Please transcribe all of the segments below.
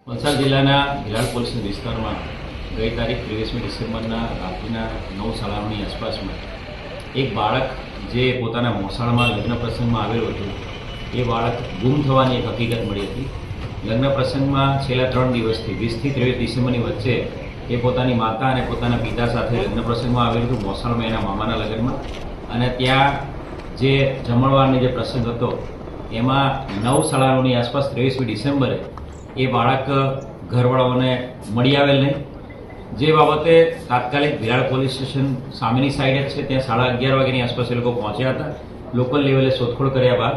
વલસાડ જિલ્લાના ભિલાડ પોલીસ વિસ્તારમાં ગઈ તારીખ 23મી ડિસેમ્બરના રાત્રિના 9:30ની આસપાસમાં એક બાળક જે પોતાના મોસાળમાં લગ્ન પ્રસંગમાં આવેલું હતું એ બાળક ગુમ થવાની એક હકીકત મળી હતી. લગ્ન પ્રસંગમાં છેલ્લા 3 દિવસથી 20થી 23 ડિસેમ્બરની વચ્ચે એ પોતાની માતા અને પોતાના પિતા સાથે લગ્ન પ્રસંગમાં આવેલું હતું, મોસાળમાં એના મામાના લગ્નમાં. અને ત્યાં જે જમણવારની જે પ્રસંગ હતો એમાં 9:30ની આસપાસ 23મી ડિસેમ્બરે એ બાળક ઘરવાળાઓને મળી આવેલ નહીં, જે બાબતે તાત્કાલિક ભિલાડ પોલીસ સ્ટેશન સામેની સાઈડ જ છે ત્યાં 11:30 વાગ્યાની આસપાસ એ લોકો પહોંચ્યા હતા. લોકલ લેવલે શોધખોળ કર્યા બાદ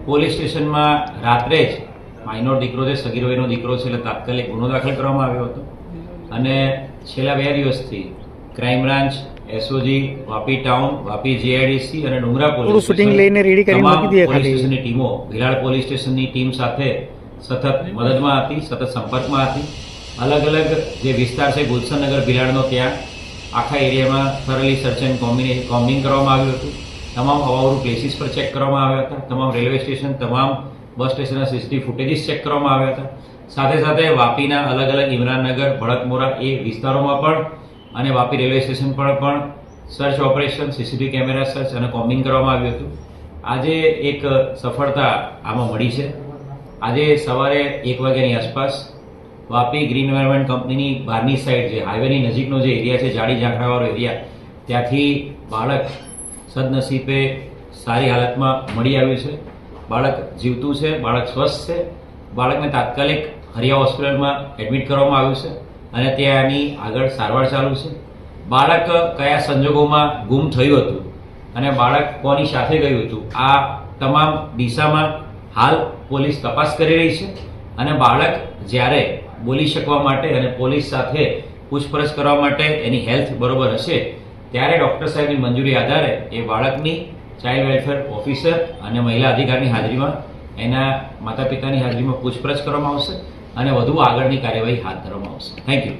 પોલીસ સ્ટેશનમાં રાત્રે જ માઇનોર દીકરો છે, સગીર વયનો દીકરો છે, એટલે તાત્કાલિક ગુનો દાખલ કરવામાં આવ્યો હતો. અને છેલ્લા 2 દિવસથી crime branch, SOG, Vapi town, Vapi GIDC અને ડુંગરા પોલીસ સ્ટેશનની ટીમો ભિલાડ પોલીસ સ્ટેશનની ટીમ સાથે સતત મદદમાં હતી, સતત સંપર્કમાં હતી. અલગ અલગ જે વિસ્તાર છે ગુલશનનગર ભિલાડનો, ત્યાં આખા એરિયામાં થરલી સર્ચ એન્ડ કોમ્બિંગ કરવામાં આવ્યું હતું. તમામ અવાવરૂ પ્લેસીસ પર ચેક કરવામાં આવ્યા હતા. તમામ રેલવે સ્ટેશન, તમામ બસ સ્ટેશનના સીસીટીવી ફૂટેજીસ ચેક કરવામાં આવ્યા હતા. સાથે સાથે વાપીના અલગ અલગ ઇમરાનનગર, ભડકમોરા એ વિસ્તારોમાં પણ અને વાપી રેલવે સ્ટેશન પર પણ search operation, CCTV camera search અને કોમ્બિંગ કરવામાં આવ્યું હતું. આજે એક સફળતા આમાં મળી છે. આજે સવારે 1 વાગ્યાની આસપાસ વાપી ગ્રીન એન્વાયરમેન્ટ કંપનીની બહારની સાઈડ, જે હાઈવેની નજીકનો જે એરિયા છે, જાડી ઝાંખરાવાળો એરિયા, ત્યાંથી બાળક સદનસીબે સારી હાલતમાં મળી આવ્યું છે. બાળક જીવતું છે, બાળક સ્વસ્થ છે. બાળકને તાત્કાલિક હરિયા હોસ્પિટલમાં એડમિટ કરવામાં આવ્યું છે અને ત્યાં એની આગળ સારવાર ચાલુ છે. બાળક કયા સંજોગોમાં ગુમ થયું હતું અને બાળક કોની સાથે ગયું હતું, આ તમામ દિશામાં હાલ પોલીસ તપાસ કરી રહી છે. અને બાળક જ્યારે બોલી શકવા માટે અને પોલીસ સાથે પૂછપરછ કરવા માટે એની હેલ્થ બરોબર હશે ત્યારે ડૉક્ટર સાહેબની મંજૂરી આધારે એ બાળકની ચાઇલ્ડ વેલફેર ઓફિસર અને મહિલા અધિકારીની હાજરીમાં, એના માતા પિતાની હાજરીમાં પૂછપરછ કરવામાં આવશે અને વધુ આગળની કાર્યવાહી હાથ ધરવામાં આવશે. Thank you.